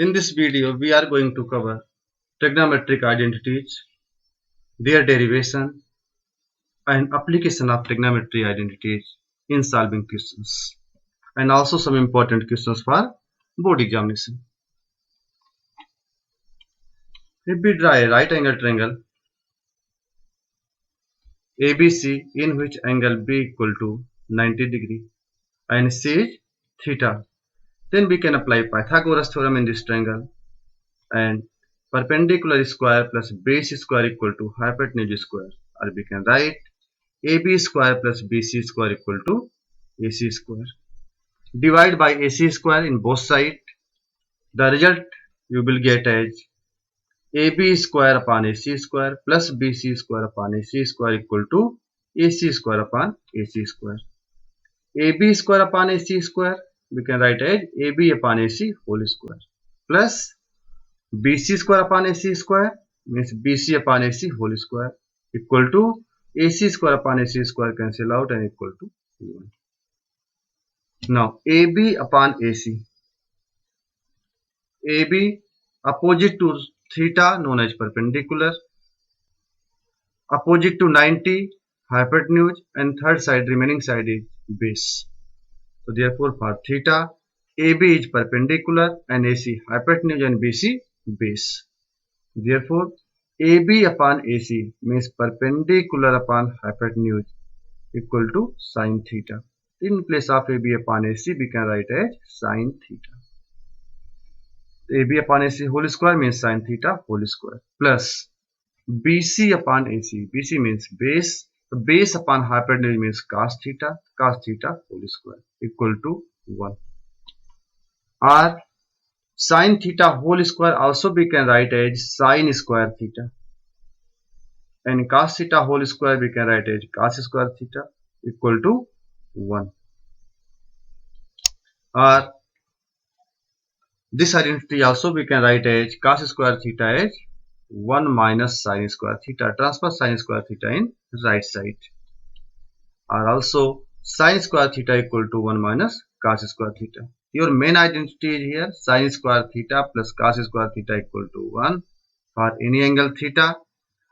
In this video, we are going to cover trigonometric identities, their derivation, and application of trigonometry identities in solving questions, and also some important questions for board examination. If we draw a right angle triangle ABC in which angle B equal to 90 degree and C is theta, then we can apply Pythagoras theorem in this triangle, and perpendicular square plus base square equal to hypotenuse square, or we can write AB square plus BC square equal to AC square. Divide by AC square in both sides. The result you will get as AB square upon AC square plus BC square upon AC square equal to AC square upon AC square. AB square upon AC square we can write as AB upon AC whole square plus BC square upon AC square means BC upon AC whole square equal to AC square upon AC square cancel out and equal to 1. Now AB upon AC. AB opposite to theta known as perpendicular, opposite to 90 hypotenuse, and third side remaining side is base. So therefore for theta AB is perpendicular and AC hypotenuse and BC base. Therefore AB upon AC means perpendicular upon hypotenuse equal to sine theta. In place of AB upon AC we can write as sine theta. AB upon AC whole square means sine theta whole square plus BC upon AC. BC means base. The base upon hypotenuse means cos theta whole square equal to 1. Or sine theta whole square also we can write as sine square theta. And cos theta whole square we can write as cos square theta equal to 1. Or this identity also we can write as cos square theta as 1 minus sine square theta. Transfer sine square theta in right side. Or also sine square theta equal to 1 minus cos square theta. Your main identity is here sine square theta plus cos square theta equal to 1 for any angle theta.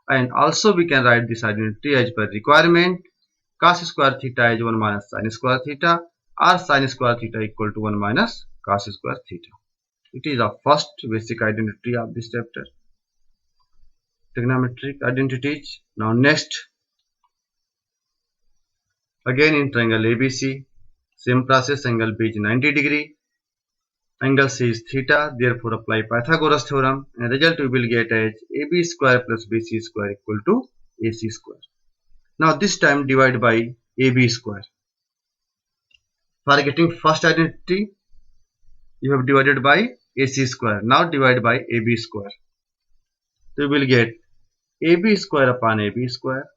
And also we can write this identity as per requirement. Cos square theta is 1 minus sine square theta, or sine square theta equal to 1 minus cos square theta. It is the first basic identity of this chapter, trigonometric identities. Now next, again in triangle ABC, same process. Angle B is 90 degree, angle C is theta, therefore apply Pythagoras theorem, and result we will get as AB square plus BC square equal to AC square. Now this time divide by AB square. For getting first identity, you have divided by AC square. Now divide by AB square. So you will get AB square upon AB square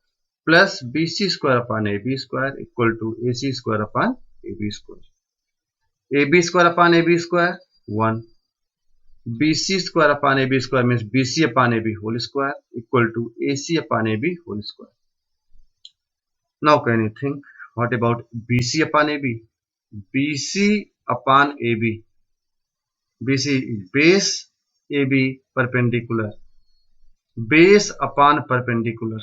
plus BC square upon AB square equal to AC square upon AB square. AB square upon AB square 1. BC square upon AB square means BC upon AB whole square equal to AC upon AB whole square. Now can you think what about BC upon AB? BC upon AB. BC is base, AB perpendicular. Base upon perpendicular.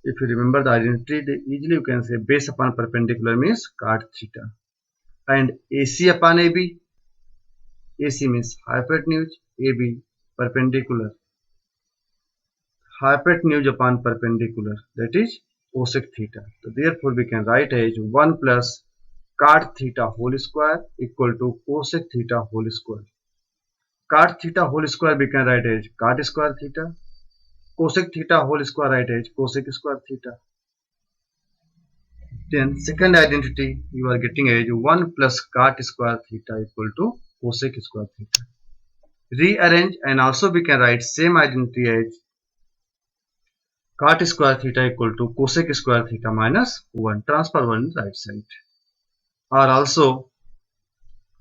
If you remember the identity, easily you can say base upon perpendicular means cot theta. And AC upon AB. AC means hypotenuse, AB perpendicular. Hypotenuse upon perpendicular, that is cosec theta. So therefore we can write as 1 plus cot theta whole square equal to cosec theta whole square. Cot theta whole square we can write as cot square theta. Cosec theta whole square write as cosec square theta. Then second identity you are getting as 1 plus cot square theta equal to cosec square theta. Rearrange and also we can write same identity as cot square theta equal to cosec square theta minus 1. Transfer 1 in right side. Or also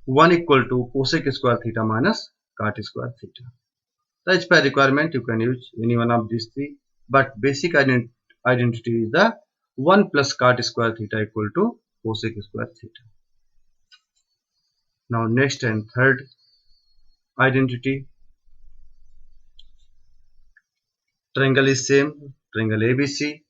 1 equal to cosec square theta minus cot square theta. As per requirement you can use any one of these three, but basic identity is the 1 plus cot square theta equal to cosec square theta. Now next and third identity. Triangle is same. Triangle ABC.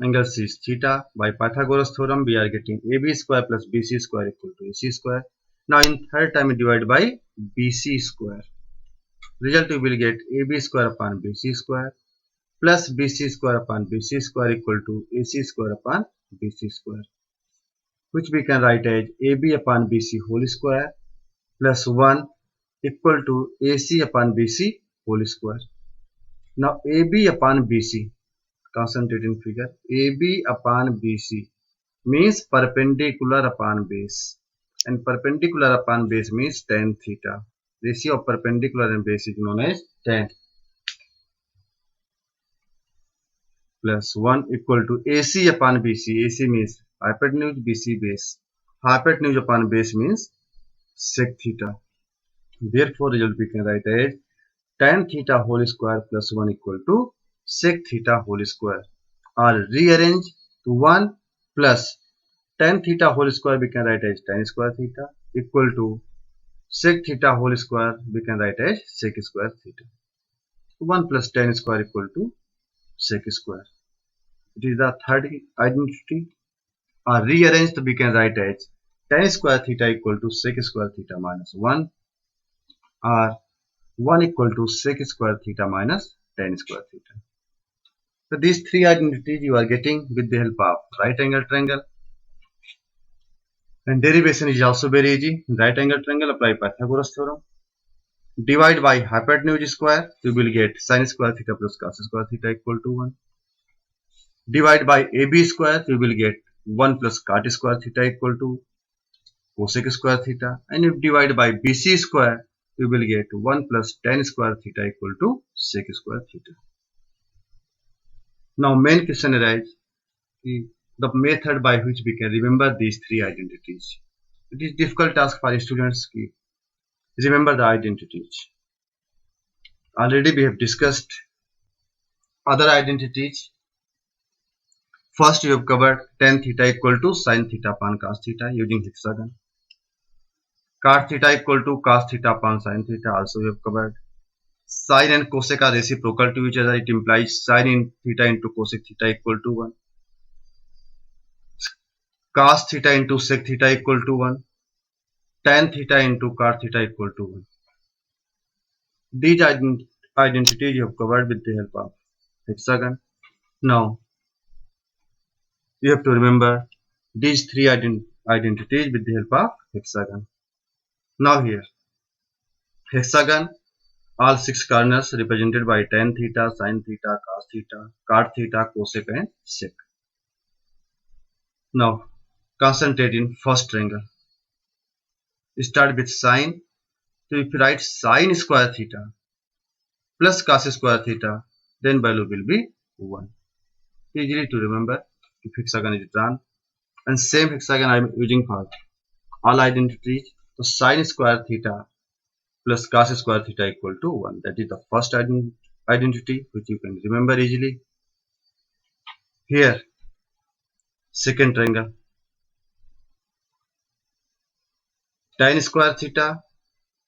Angle C is theta. By Pythagoras theorem, we are getting AB square plus BC square equal to AC square. Now in third time, divide by BC square. Result you will get AB square upon BC square plus BC square upon BC square equal to AC square upon BC square, which we can write as AB upon BC whole square plus 1 equal to AC upon BC whole square. Now AB upon BC, concentrate in figure, AB upon BC means perpendicular upon base, and perpendicular upon base means tan theta. Ratio of perpendicular and base is known as tan, plus 1 equal to AC upon BC. AC means hypotenuse, BC base. Hypotenuse upon base means sec theta. Therefore, result we can write as tan theta whole square plus 1 equal to sec theta whole square, or rearrange to 1 plus tan theta whole square we can write as tan square theta equal to sec theta whole square we can write as sec square theta. 1 plus tan square equal to sec square. It is the third identity. Or rearranged we can write as tan square theta equal to sec square theta minus 1, or 1 equal to sec square theta minus tan square theta. So these three identities you are getting with the help of right angle triangle. And derivation is also very easy. In right angle triangle, apply Pythagoras theorem. Divide by hypotenuse square, you will get sin square theta plus cos square theta equal to 1. Divide by AB square, you will get 1 plus cot square theta equal to cosec square theta. And if divide by BC square, you will get 1 plus tan square theta equal to sec square theta. Now main question arises, the method by which we can remember these three identities. It is difficult task for students to remember the identities. Already we have discussed other identities. First we have covered tan theta equal to sin theta upon cos theta using hexagon. Cot theta equal to cos theta upon sin theta also we have covered. Sin and cosec are reciprocal to each other. It implies sin in theta into cosec theta equal to 1. Cos theta into sec theta equal to 1. Tan theta into cot theta equal to 1. These identities you have covered with the help of hexagon. Now you have to remember these three identities with the help of hexagon. Now here, hexagon, all 6 corners represented by tan theta, sin theta, cos theta, cot theta, cosec and sec. Now concentrate in first triangle. Start with sin. So if you write sin square theta plus cos square theta, then value will be 1. Easily to remember if hexagon is drawn. And same hexagon I am using for all identities. So sin square theta plus cos square theta equal to 1. That is the first identity which you can remember easily. Here, second triangle. Tan square theta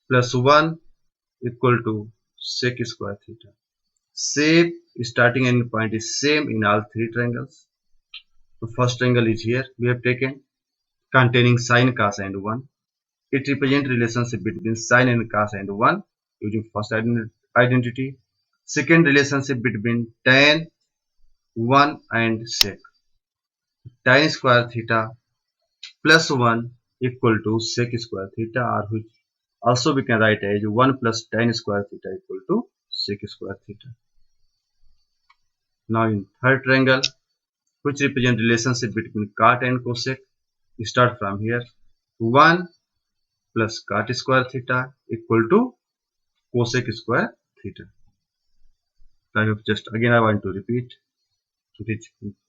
plus 1 equal to sec square theta. Same starting end point is same in all three triangles. The first triangle is here we have taken, containing sin, cos and 1. It represents relationship between sin and cos and 1 using first identity. Second relationship between tan, 1 and sec. Tan square theta plus 1 equal to sec square theta, or which also we can write as 1 plus tan square theta equal to sec square theta. Now in third triangle, which represent relationship between cot and cosec, we start from here. 1 plus cot square theta equal to cosec square theta. I have just again I want to repeat. So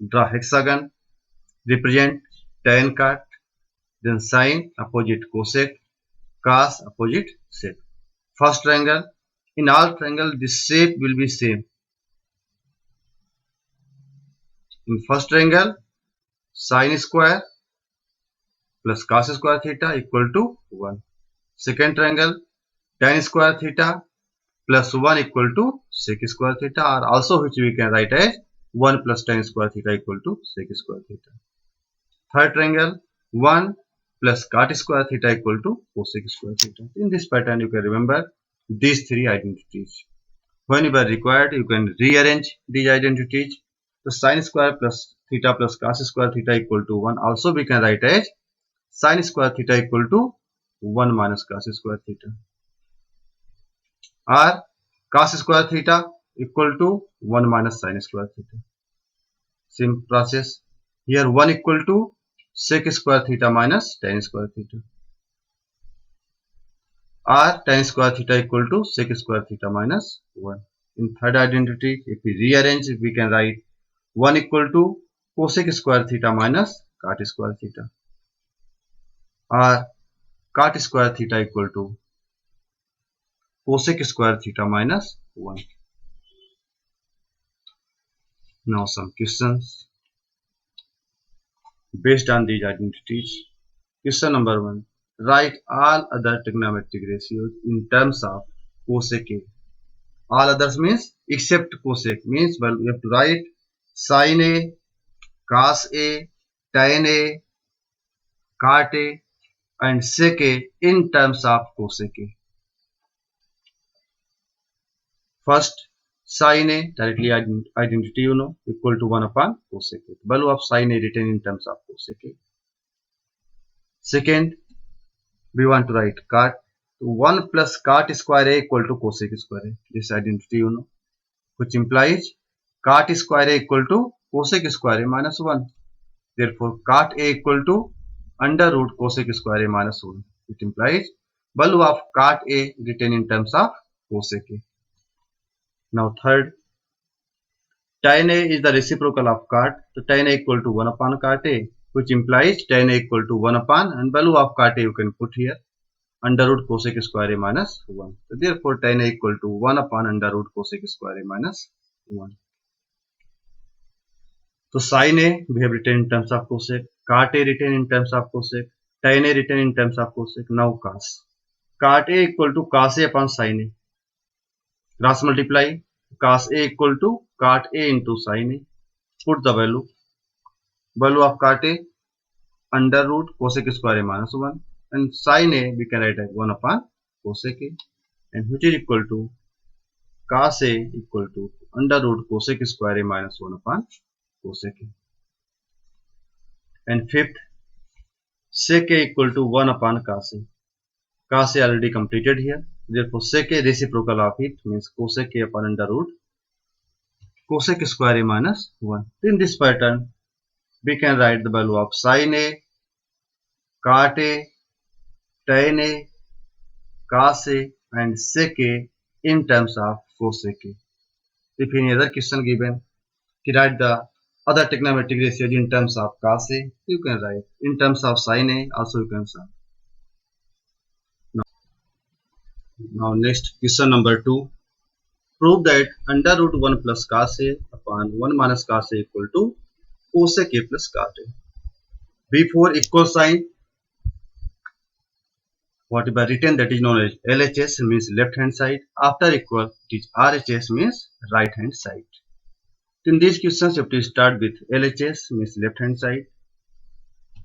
draw hexagon, represent tan cot, then sin opposite cosec, cos opposite sec. First triangle, in all triangle this shape will be same. In first triangle, sin square plus cos square theta equal to 1. Second triangle, tan square theta plus 1 equal to sec square theta, or also which we can write as 1 plus tan square theta equal to sec square theta. Third triangle, 1 plus cot square theta equal to cosec square theta. In this pattern, you can remember these three identities. Whenever required, you can rearrange these identities. So sin square plus theta plus cos square theta equal to 1. Also, we can write as sin square theta equal to 1 minus cos square theta, or cos square theta equal to 1 minus sin square theta. Same process. Here 1 equal to sec square theta minus tan square theta, or tan square theta equal to sec square theta minus 1. In third identity, if we rearrange, we can write 1 equal to cosec square theta minus cot square theta, or cot square theta equal to cosec square theta minus 1. Now some questions based on these identities. Question number 1. Write all other trigonometric ratios in terms of cosec A. All others means except cosec, means, well, we have to write sin A, cos A, tan A, cot A and sec A in terms of cosec A. First, sin A, directly identity you know, equal to 1 upon cosec A. Value of sin A written in terms of cosec A. Second, we want to write cot. 1 plus cot square A equal to cosec square A. This identity you know, which implies cot square A equal to cosec square A minus 1. Therefore, cot A equal to under root cosec square A minus 1. It implies value of cot A written in terms of cosec A. Now third, tan A is the reciprocal of cot. So tan A equal to 1 upon cot A, which implies tan A equal to 1 upon, and value of cot A you can put here, under root cosec square A minus 1. So therefore, tan A equal to 1 upon under root cosec square A minus 1. So sin A we have written in terms of cosec, cot A written in terms of cosec, tan A written in terms of cosec. Now cos. Cot A equal to cos A upon sin A. Cross multiply. Cos A equal to cot A into sin A. Put the value. Value of cot A under root cosec square A minus 1. And sin A we can write as 1 upon cosec A. And which is equal to cos A equal to under root cosec square A minus 1 upon cosec A. And fifth, sec A equal to 1 upon cos A. Cos A already completed here. Therefore, sec A reciprocal of it means cosec A upon under root cosec square A minus 1. In this pattern, we can write the value of sin A, cot A, tan A, cos A and sec A in terms of cosec A. If any other question given, you write the other trigonometric ratios in terms of cos A, you can write. In terms of sin A, also you can solve. Now next, question number 2. Prove that under root 1 plus cos A upon 1 minus cos A equal to cosec A plus cot A. Before equal sign, whatever written, that is known as LHS, means left hand side. After equal, it is RHS, means right hand side. In these questions, you have to start with LHS, means left hand side,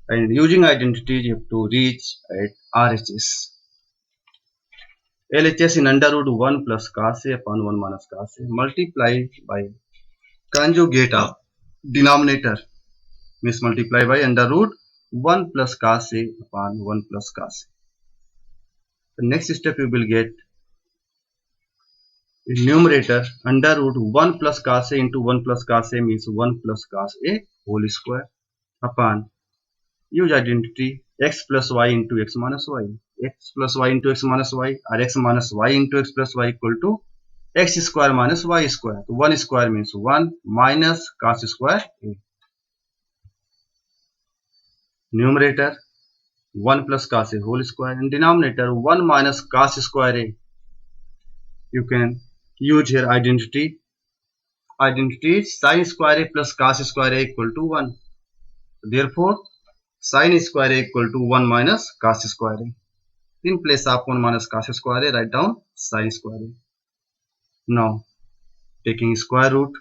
and using identities you have to reach at RHS. LHS in under root 1 plus cos A upon 1 minus cos A multiplied by conjugate of denominator, means multiply by under root 1 plus cos A upon 1 plus cos A. The next step you will get in numerator under root 1 plus cos A into 1 plus cos A means 1 plus cos A whole square upon, use identity, x plus y into x minus y. X plus y into x minus y, or x minus y into x plus y equal to x square minus y square. So 1 square means 1 minus cos square A. Numerator 1 plus cos A whole square, and denominator 1 minus cos square A. You can use here identity. Identity is sin square A plus cos square A equal to 1. Therefore, sin square A equal to 1 minus cos square A. In place of 1 minus cos square a, write down sin square a. Now taking square root,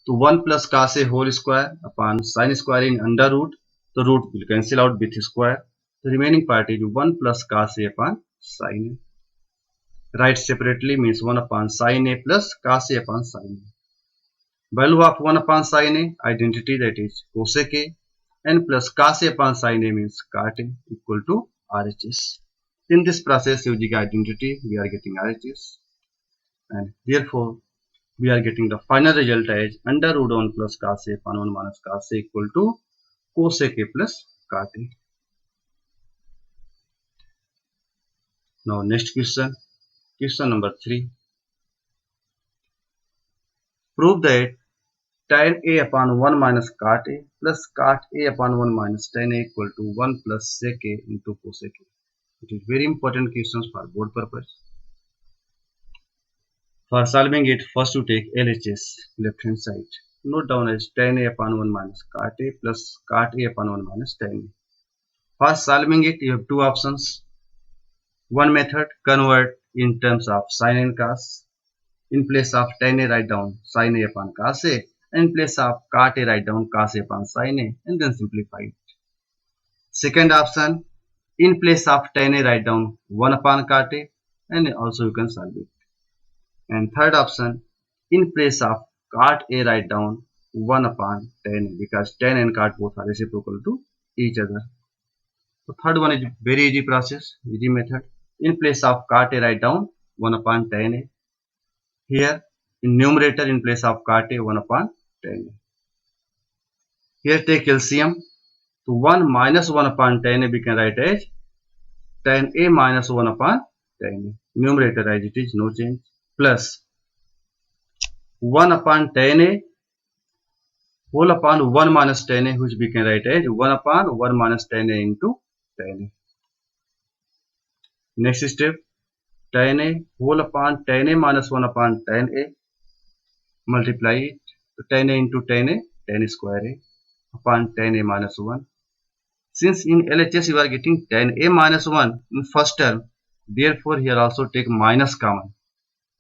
to 1 plus cos a whole square upon sin square in under root, the root will cancel out with square. The remaining part is 1 plus cos a upon sin a. Write separately means 1 upon sin a plus cos a upon sin a. Value of 1 upon sin a, identity, that is cosec a, and plus cos a upon sin a means cot a, equal to RHS. In this process, using identity, we are getting RHS, and therefore we are getting the final result as under root 1 plus cos a upon 1 minus cos a equal to cosec a plus cot a. Now next question, question number 3. Prove that tan a upon 1 minus cot a plus cot a upon 1 minus tan a equal to 1 plus sec a into cosec a. It is very important questions for board purpose. For solving it, first you take LHS, left hand side. Note down as tan a upon 1 minus cot a plus cot a upon 1 minus tan a. For solving it, you have two options. One method, convert in terms of sin and cos. In place of tan a, write down sin a upon cos a. In place of cot a, write down cos a upon sin a, and then simplify it. Second option, in place of tan a, write down 1 upon cot a, and also you can solve it. And third option, in place of cot a, write down 1 upon tan a, because tan and cot both are reciprocal to each other. So third one is very easy process, easy method. In place of cot a, write down 1 upon tan a. Here in numerator, in place of cot a, 1 upon tan a. Here take LCM. So 1 minus 1 upon tan a we can write as tan a minus 1 upon tan a. Numerator as it is, no change. Plus 1 upon tan a whole upon 1 minus tan a, which we can write as 1 upon 1 minus tan a into tan a. Next step, tan a whole upon tan a minus 1 upon tan a, multiply it. So tan a into tan a, tan square a upon tan a minus 1. Since in LHS you are getting tan a minus 1 in first term, therefore here also take minus common,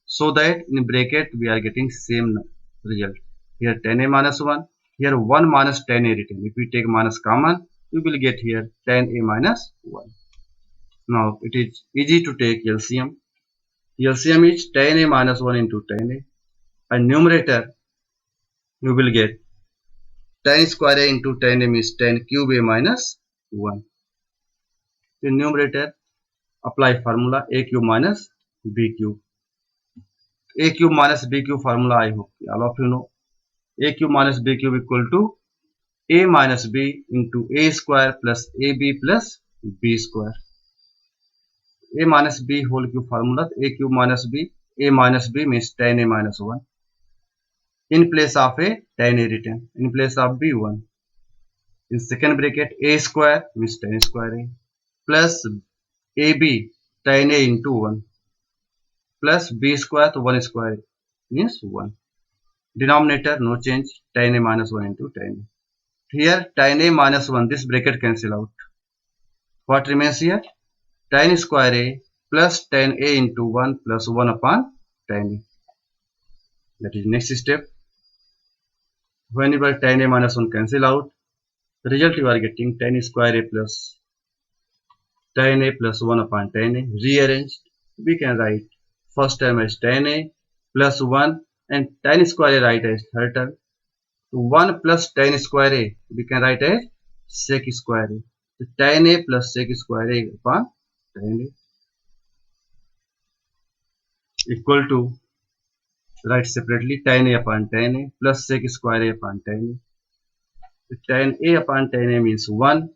so that in bracket we are getting same result. Here tan a minus 1, here 1 minus tan a written. If we take minus common, we will get here tan a minus 1. Now it is easy to take LCM. LCM is tan a minus 1 into tan a, and numerator you will get tan square a into tan a means tan cube a minus 1. In numerator, apply formula a cube minus b cube. A cube minus b cube formula I hope all of you know. A cube minus b cube equal to a minus b into a square plus ab plus b square. A minus b whole cube formula, a cube minus b means tan a minus 1. In place of a, tan a written. In place of b, 1. In second bracket, a square means tan square a plus ab tan a into 1 plus b square to 1 square means 1. Denominator no change, tan a minus 1 into tan a. Here tan a minus 1, this bracket cancel out. What remains here? Tan square a plus tan a into 1 plus 1 upon tan a. That is next step. Whenever tan a minus 1 cancel out, the result you are getting tan square a plus tan a plus 1 upon tan a. Rearranged, we can write first term as tan a plus 1 and tan square a write as third term. 1 plus tan square a we can write as sec square a. So tan a plus sec square a upon tan a equal to, write separately, tan a upon tan a plus sec square a upon tan a. So tan a upon tan a means 1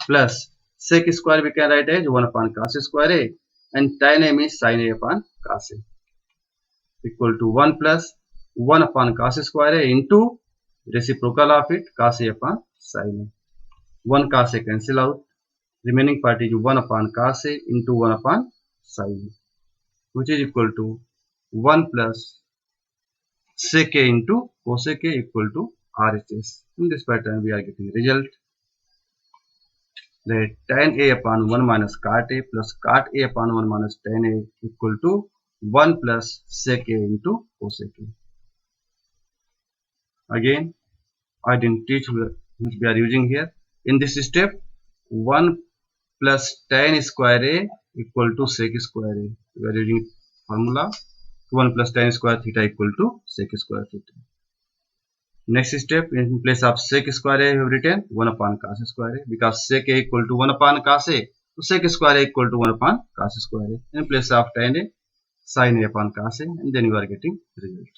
plus sec square we can write as 1 upon cos square a, and tan a means sin a upon cos a, equal to 1 plus 1 upon cos square a into reciprocal of it, cos a upon sin a. 1 cos a cancel out, remaining part is 1 upon cos a into 1 upon sin a, which is equal to 1 plus sec a into cosec a equal to RHS. In this pattern we are getting result. that tan a upon 1 minus cot a plus cot a upon 1 minus tan a equal to 1 plus sec a into cosec a. Again, identity which we are using here. In this step, 1 plus tan square a equal to sec square a. We are using formula 1 plus tan square theta equal to sec square theta. Next step, in place of sec square a, we have written 1 upon cos square a, because sec a equal to 1 upon cos a, so sec square a equal to 1 upon cos square a. In place of tan a, sin a upon cos a, and then you are getting result.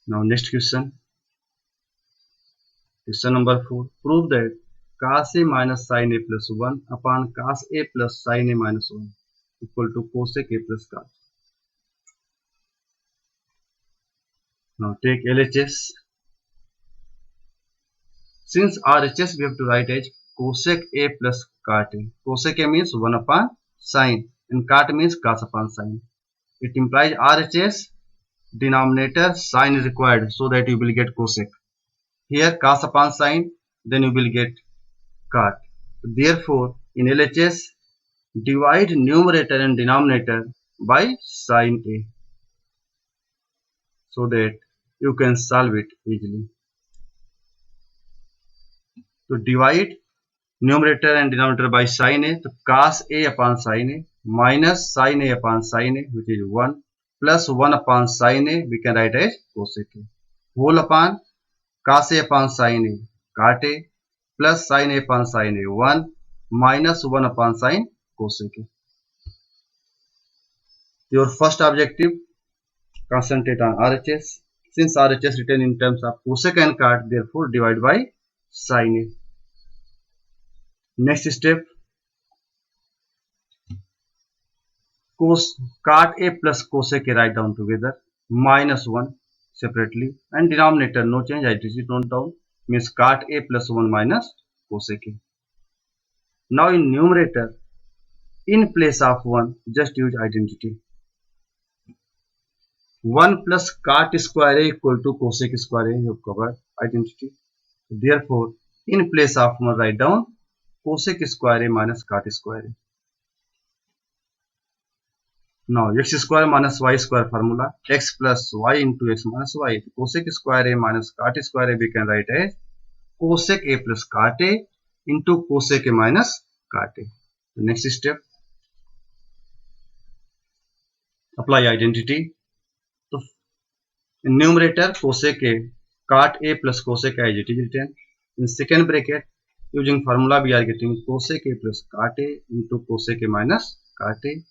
Now next question. Question number 4. Prove that cos a minus sin a plus 1 upon cos a plus sin a minus 1 equal to cosec a plus cos. Now take LHS. Since RHS we have to write as cosec a plus cot a. Cosec a means 1 upon sin and cot means cos upon sin. It implies RHS denominator sin is required so that you will get cosec. Here cos upon sin, then you will get cot. Therefore, in LHS, divide numerator and denominator by sin a so that you can solve it easily. To divide numerator and denominator by sin a, so cos a upon sin a minus sin a upon sin a, which is 1, plus 1 upon sin a, we can write as cosec a, whole upon cos a upon sin a, cot a, plus sin a upon sin a, 1, minus 1 upon sin cosec a. Your first objective, concentrate on RHS. Since RHS written in terms of cosec and cot, therefore divide by sin a. Next step, cot a plus cosec a write down together, minus 1 separately, and denominator no change, I just note down, means cot a plus 1 minus cosec a. Now in numerator, in place of 1, just use identity. 1 plus cot square a equal to cosec square a, you have covered identity. Therefore, in place of 1, write down cosec square a minus cot square a. Now x square minus y square formula, x plus y into x minus y. Cosec square a minus cot square a we can write as cosec a plus cot a into cosec a minus cot a. The next step, apply identity. So in numerator cosec a, cot a plus cosec a as it is written. In second bracket, using formula we are getting cosec a plus cot a into cosec a minus cot a,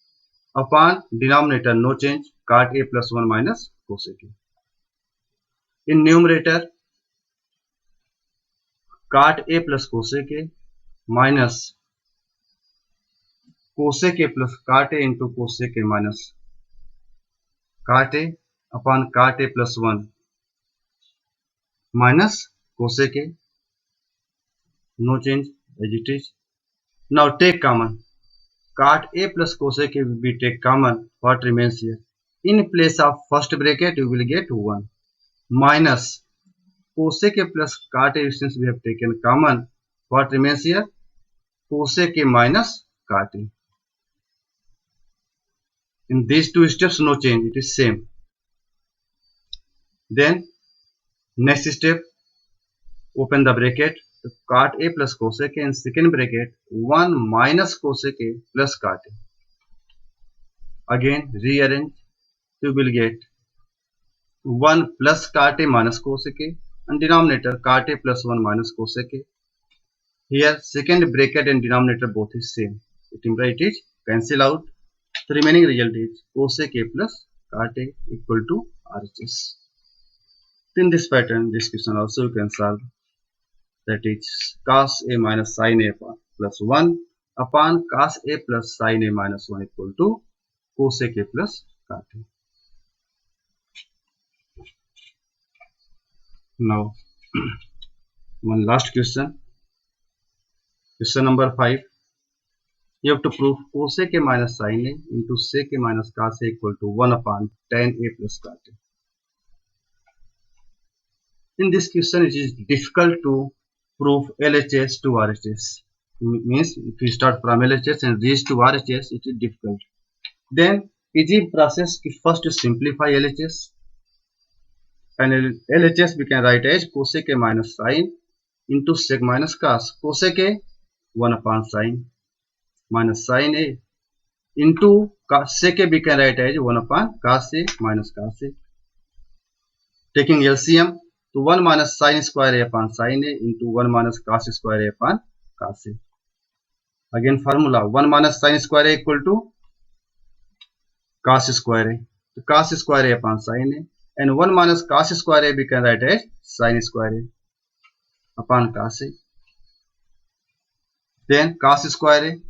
upon denominator no change, cot a plus 1 minus cosec a. In numerator, cot a plus cosec a minus cosec a plus cot a into cosec a minus cot a upon cot a plus 1 minus cosec a, no change as it is. Now take common. Cot a plus cosec a will be take common. What remains here? In place of first bracket, you will get 1 minus cosec a plus cot a, since we have taken common. What remains here? Cosec a minus cot a. In these two steps, no change. It is same. Then next step, open the bracket. Cot a plus cosec a, in second bracket 1 minus cosec a plus cot a. Again rearrange, you will get 1 plus cot a minus cosec a, and denominator cot a plus 1 minus cosec a. Here second bracket and denominator both is same. It implies it is cancel out. The remaining result is cosec a plus cot a equal to RHS. In this pattern, this question also you can solve. That is cos a minus sin a plus 1 upon cos a plus sin a minus 1 equal to cosec a plus cot a. Now, one last question. Question number 5. You have to prove cosec a minus sin a into sec a minus cos a equal to 1 upon tan a plus cot a. In this question, it is difficult to prove LHS to RHS. Means if we start from LHS and reach to RHS, it is difficult. Then easy process is first to simplify LHS. And LHS we can write as cosec A minus sine into sec minus cos. Cosec A 1 upon sine minus sine A into sec A we can write as 1 upon cos A minus cos A. Taking LCM to 1 minus sine square A upon sine A into 1 minus cos square A upon cos A. Again formula 1 minus sine square A equal to cos square A. So cos square A upon sine A, and 1 minus cos square A we can write as sine square A upon cos A. Then cos square A,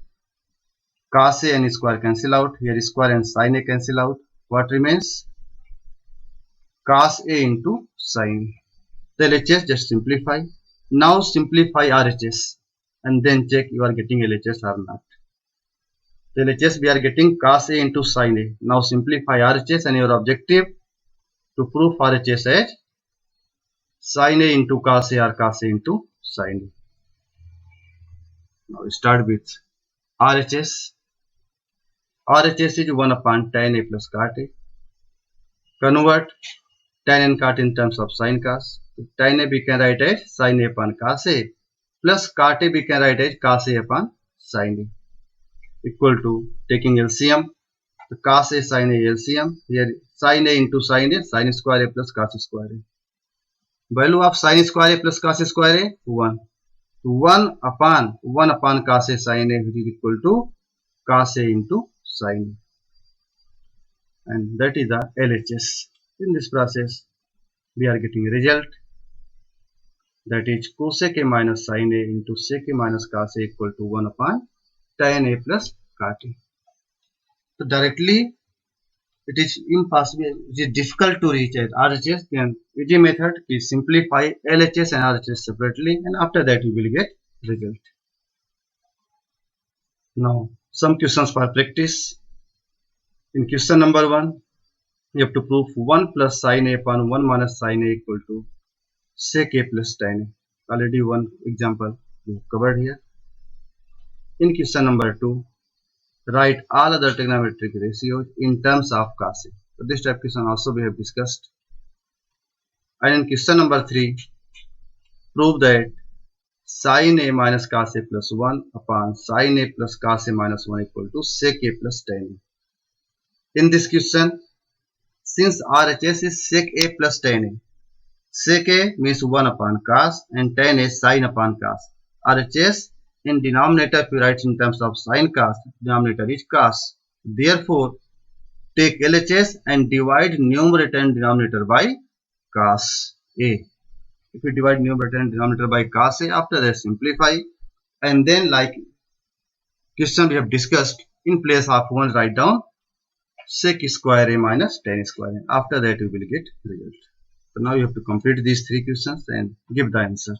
cos A and square cancel out. Here square and sine A cancel out. What remains? Cos A into sine. The LHS just simplify. Now simplify RHS and then check you are getting LHS or not. The LHS we are getting cos A into sine A. Now simplify RHS and your objective to prove RHS as sine A into cos A or cos A into sine A. Now start with RHS. RHS is 1 upon tan A plus cot A. Convert tan and cot in terms of sine cos. So tan A we can write as sine A upon cos A plus cot A we can write as cos A upon sine A equal to taking LCM. So cos A sine A LCM. Here sine A into sine A, sine square A plus cos square A. Value of sine square A plus cos square A 1. 1 upon cos A sine A, which is equal to cos A into sine A. And that is the LHS. In this process, we are getting a result, that is cosec A minus sine A into sec A minus cos A equal to 1 upon tan A plus cot A. So directly it is impossible, it is difficult to reach at RHS. Then easy method is simplify LHS and RHS separately, and after that you will get result. Now some questions for practice. In question number 1, you have to prove 1 plus sine A upon 1 minus sine A equal to sec A plus tan A. Already one example we have covered here. In question number 2, write all other trigonometric ratios in terms of cos A. So this type of question also we have discussed. And in question number 3, prove that sin A minus cos A plus 1 upon sin A plus cos A minus 1 equal to sec A plus tan A. In this question, since RHS is sec A plus tan A, sec A means 1 upon cos and tan A sin upon cos. RHS in denominator if we write in terms of sin cos, denominator is cos. Therefore, take LHS and divide numerator and denominator by cos A. If we divide numerator and denominator by cos A, after that simplify, and then like question we have discussed, in place of 1 write down sec square A minus tan square A. After that you will get result. So now you have to complete these 3 questions and give the answer.